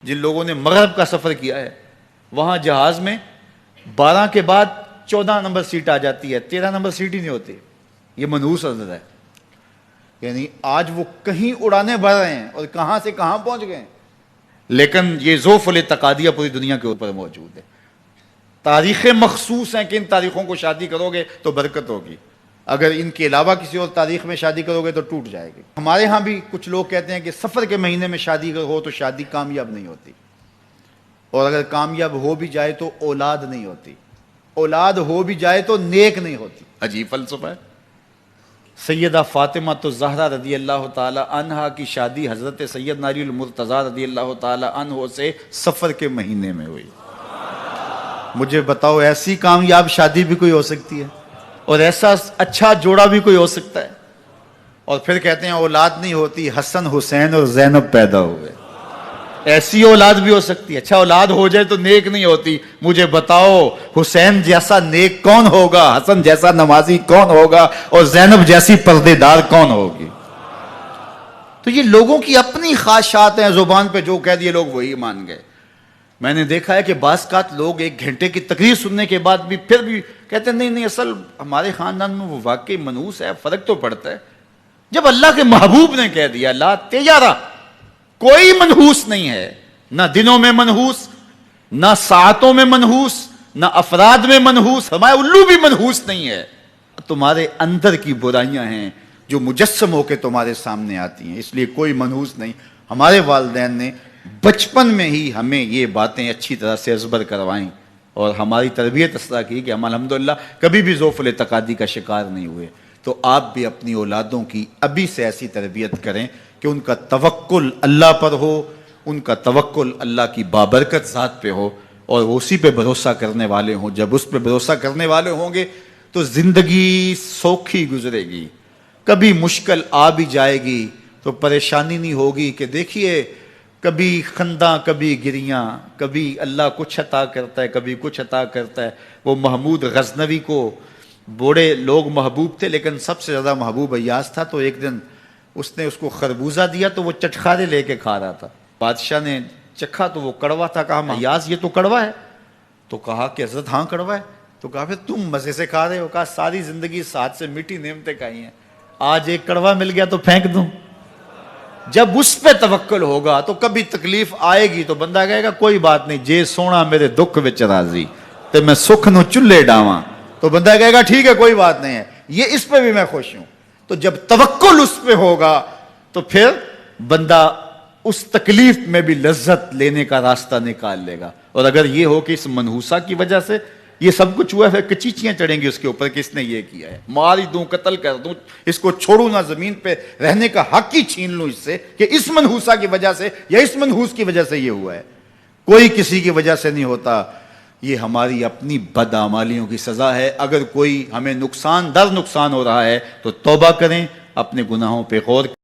جن لوگوں نے مغرب کا سفر کیا ہے وہاں جہاز میں 12 کے بعد 14 نمبر سیٹ آ جاتی ہے، 13 نمبر سیٹ ہی نہیں ہوتی. یہ منحوس عدد ہے. یعنی آج وہ کہیں اڑانے بھر رہے ہیں اور کہاں سے کہاں پہنچ گئے ہیں، لیکن یہ ذوف الاعتقادیہ پوری دنیا کے اوپر موجود ہے. تاریخیں مخصوص ہیں کہ ان تاریخوں کو شادی کرو گے تو برکت ہوگی، اگر ان کے علاوہ کسی اور تاریخ میں شادی کرو گے تو ٹوٹ جائے گی. ہمارے ہاں بھی کچھ لوگ کہتے ہیں کہ سفر کے مہینے میں شادی ہو تو شادی کامیاب نہیں ہوتی، اور اگر کامیاب ہو بھی جائے تو اولاد نہیں ہوتی، اولاد ہو بھی جائے تو نیک نہیں ہوتی. عجیب فلسفہ ہے. سیدہ فاطمہ تو زہرا رضی اللہ تعالی عنہا کی شادی حضرت سیدنا علی المرتضیٰ رضی اللہ تعالی عنہ سے سفر کے مہینے میں ہوئی. مجھے بتاؤ ایسی کامیاب شادی بھی کوئی ہو سکتی ہے، اور ایسا اچھا جوڑا بھی کوئی ہو سکتا ہے؟ اور پھر کہتے ہیں اولاد نہیں ہوتی، حسن حسین اور زینب پیدا ہوئے. ایسی اولاد بھی ہو سکتی ہے. اچھا اولاد ہو جائے تو نیک نہیں ہوتی. مجھے بتاؤ حسین جیسا نیک کون ہوگا، حسن جیسا نمازی کون ہوگا، اور زینب جیسی پردے دار کون ہوگی؟ تو یہ لوگوں کی اپنی خواہشات ہیں، زبان پہ جو کہہ دیے لوگ وہی مان گئے. میں نے دیکھا ہے کہ بعض اوقات لوگ 1 گھنٹے کی تقریر سننے کے بعد بھی پھر بھی کہتے ہیں نہیں اصل ہمارے خاندان میں وہ واقعی منحوس ہے، فرق تو پڑتا ہے. جب اللہ کے محبوب نے کہہ دیا لا تیارہ، کوئی منحوس نہیں ہے، نہ دنوں میں منحوس، نہ ساعتوں میں منحوس، نہ افراد میں منحوس، ہمارے الو بھی منحوس نہیں ہے. تمہارے اندر کی برائیاں ہیں جو مجسم ہو کے تمہارے سامنے آتی ہیں، اس لیے کوئی منحوس نہیں. ہمارے والدین نے بچپن میں ہی ہمیں یہ باتیں اچھی طرح سے ازبر کروائیں اور ہماری تربیت اس طرح کی کہ ہم الحمدللہ کبھی بھی ذوف الاعتقادی کا شکار نہیں ہوئے. تو آپ بھی اپنی اولادوں کی ابھی سے ایسی تربیت کریں کہ ان کا توکل اللہ پر ہو، ان کا توکل اللہ کی بابرکت ذات پہ ہو، اور وہ اسی پہ بھروسہ کرنے والے ہوں. جب اس پہ بھروسہ کرنے والے ہوں گے تو زندگی سوکھی گزرے گی. کبھی مشکل آ بھی جائے گی تو پریشانی نہیں ہوگی کہ دیکھیے کبھی خنداں کبھی گریاں، کبھی اللہ کچھ عطا کرتا ہے کبھی کچھ عطا کرتا ہے. وہ محمود غزنوی کو بوڑھے لوگ محبوب تھے، لیکن سب سے زیادہ محبوب ایاز تھا. تو ایک دن اس نے اس کو خربوزہ دیا تو وہ چٹخارے لے کے کھا رہا تھا. بادشاہ نے چکھا تو وہ کڑوا تھا. کہا ایاز یہ تو کڑوا ہے. تو کہا کہ حضرت ہاں کڑوا ہے. تو کہا پھر تم مزے سے کھا رہے ہو. کہا ساری زندگی ساتھ سے میٹھی نعمتیں کھائی ہیں، آج ایک کڑوا مل گیا تو پھینک دوں. جب اس پہ توکل ہوگا تو کبھی تکلیف آئے گی تو بندہ کہے گا کوئی بات نہیں، جے سونا میرے دکھ وچ راضی تے میں سکھ نو چلے ڈاواں. تو بندہ کہے گا ٹھیک ہے کوئی بات نہیں ہے، یہ اس پہ بھی میں خوش ہوں. تو جب توکل اس پہ ہوگا تو پھر بندہ اس تکلیف میں بھی لذت لینے کا راستہ نکال لے گا. اور اگر یہ ہو کہ اس منحوسہ کی وجہ سے یہ سب کچھ ہوا ہے، کچیچیاں چڑھیں گی اس کے اوپر کہ اس نے یہ کیا ہے، مار ہی دوں قتل کر دوں، اس کو چھوڑوں نہ، زمین پہ رہنے کا حق ہی چھین لوں اس سے کہ اس منحوسہ کی وجہ سے یا اس منحوس کی وجہ سے یہ ہوا ہے. کوئی کسی کی وجہ سے نہیں ہوتا. یہ ہماری اپنی بدعمالیوں کی سزا ہے. اگر کوئی ہمیں نقصان در نقصان ہو رہا ہے تو توبہ کریں، اپنے گناہوں پہ غور